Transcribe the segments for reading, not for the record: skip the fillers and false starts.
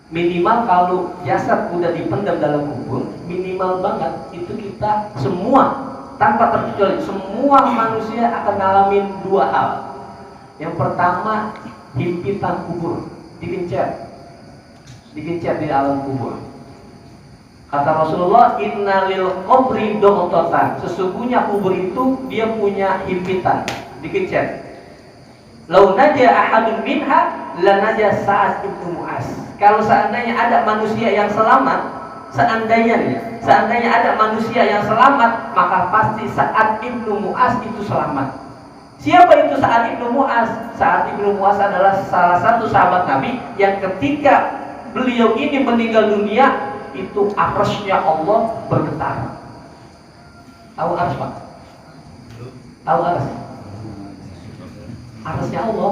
Minimal kalau jasad udah dipendam dalam kubur, minimal banget itu kita semua tanpa terkecuali semua manusia akan ngalamin dua hal. Yang pertama, himpitan kubur, digencet di alam kubur. Kata Rasulullah, innalil qabri doghtotan, sesungguhnya kubur itu dia punya himpitan, digencet. Lau naja ahadun minha lanaja Sa'ad ibnu Mu'az. Kalau seandainya ada manusia yang selamat, seandainya ada manusia yang selamat, maka pasti Sa'ad ibnu Mu'az itu selamat. Siapa itu Sa'ad ibnu Mu'az? Sa'ad ibnu Mu'az adalah salah satu sahabat Nabi yang ketika beliau ini meninggal dunia, itu arsy-Nya Allah bergetar. Tahu arsy, Pak? Tahu arsy? Arsy-Nya Allah.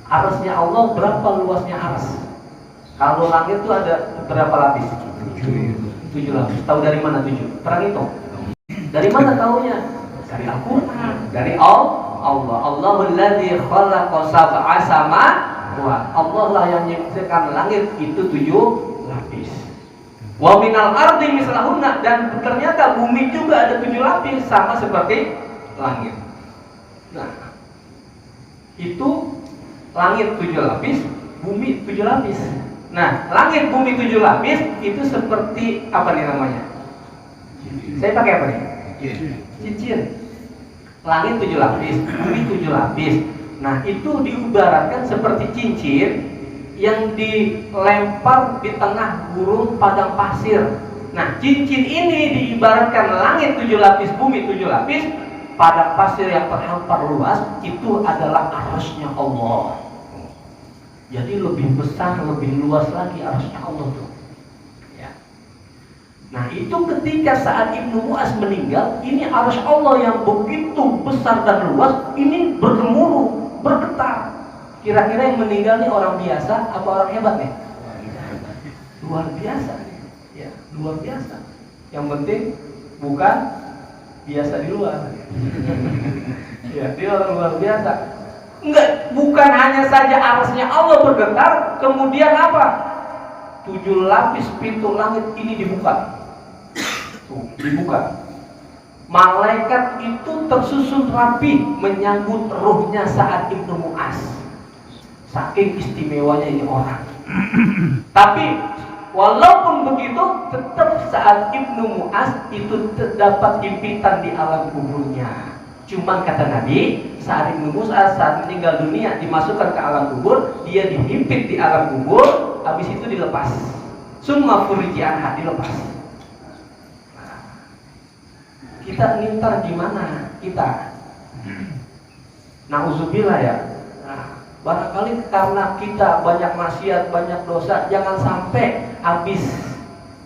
Arsy-Nya Allah berapa luasnya arsy? Kalau langit itu ada berapa lapis? 7 lapis. Tahu dari mana 7? Pernah hitung? Dari mana tahunya? Dari Al-Quran. Dari Allah. Allahul ladzi khalaqa sab'a samawati. Allah lah yang menciptakan langit itu 7 lapis. Wa minal ardi mislahunna, dan ternyata bumi juga ada 7 lapis sama seperti langit. Nah, itu langit 7 lapis, bumi 7 lapis. Nah, langit bumi 7 lapis itu seperti apa nih namanya? Saya pakai apa nih? Cincin. Langit 7 lapis, bumi 7 lapis. Nah, itu diibaratkan seperti cincin yang dilempar di tengah gurun padang pasir. Nah, cincin ini diibaratkan langit 7 lapis, bumi 7 lapis, padang pasir yang terhampar luas, itu adalah arsy-Nya Allah. Jadi lebih besar, lebih luas lagi arsy-Nya Allah tuh. Ya. Nah, itu ketika saat Ibnu Mu'az meninggal, ini arsy Allah yang begitu besar dan luas, ini bergemuruh, bergetar. Kira-kira yang meninggal ini orang biasa apa orang hebat nih? Luar biasa. Ya, luar biasa. Yang penting bukan biasa di luar. Ya, dia orang luar biasa. Enggak, bukan hanya saja arsy-Nya Allah bergetar, kemudian apa? 7 lapis pintu langit ini dibuka. Tuh, dibuka. Malaikat itu tersusun rapi menyambut ruhnya saat Ibnu Mu'az. Saking istimewanya ini orang. Tapi walaupun begitu, tetap saat Ibnu Mu'az itu terdapat himpitan di alam kuburnya. Cuman kata Nabi, saat Ibnu Mu'az saat meninggal dunia dimasukkan ke alam kubur, dia dihimpit di alam kubur, habis itu dilepas. Summa furiji anha, dilepas. Nah, kita ngintar gimana kita? Nauzubillah ya. Nah, barangkali karena kita banyak maksiat, banyak dosa, jangan sampai habis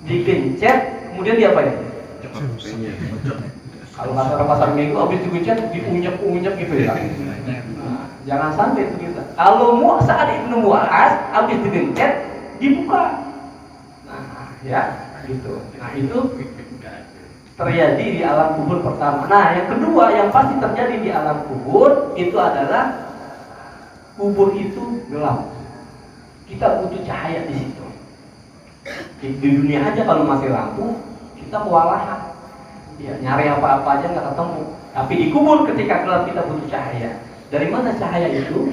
digencet kemudian diapain? Kalau kata pasar minggu habis digencet diunyek-unyek gitu ya. Nah, jangan sampai itu kita. Kalau saat Ibnu Mu'az habis digencet dibuka. Nah, ya, gitu. Nah, itu terjadi di alam kubur pertama. Nah, yang kedua yang pasti terjadi di alam kubur itu adalah kubur itu gelap. Kita butuh cahaya di situ. Di dunia aja kalau mati lampu, kita kewalahan. Ya, nyari apa-apa aja nggak ketemu. Tapi di kubur ketika gelap kita butuh cahaya. Dari mana cahaya itu?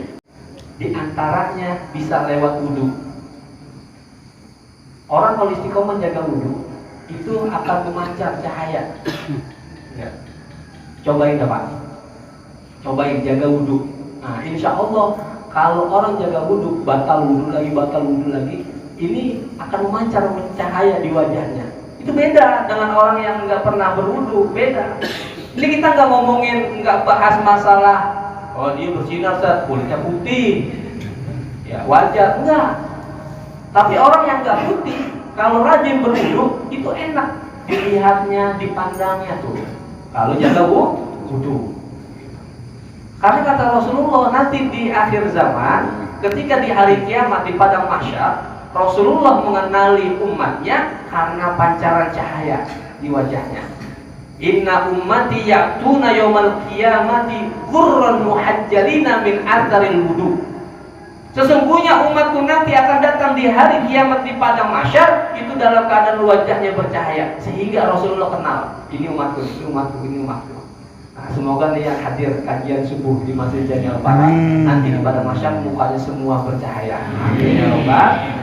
Di antaranya bisa lewat wudhu. Orang kalau istiqomah jaga wudhu, itu akan memancar cahaya. Ya. Cobain dah Pak. Cobain jaga wudhu. Nah, insya Allah kalau orang jaga wudhu, batal wudhu lagi, ini akan memancar cahaya di wajahnya. Itu beda dengan orang yang nggak pernah berwudhu, beda. Ini kita nggak ngomongin, nggak bahas masalah, oh dia bersinar saat kulitnya putih, ya wajar, enggak. Tapi orang yang nggak putih, kalau rajin berwudhu, itu enak dilihatnya, dipandangnya tuh. Kalau jaga wudhu. Karena kata Rasulullah nanti di akhir zaman, ketika di hari kiamat di padang mahsyar, Rasulullah mengenali umatnya karena pancaran cahaya di wajahnya. Inna ummati ya'tuna yaumal qiyamati ghurran muhajjalina min atharil wudu. Sesungguhnya umatku nanti akan datang datang di hari kiamat di padang mahsyar itu dalam keadaan wajahnya bercahaya, sehingga Rasulullah kenal, ini umatku, ini umatku, ini umatku. Nah, semoga nih yang hadir kajian subuh di Masjid Jami Al Farah nanti di padang mahsyar mukanya semua bercahaya. Amin ya rabbal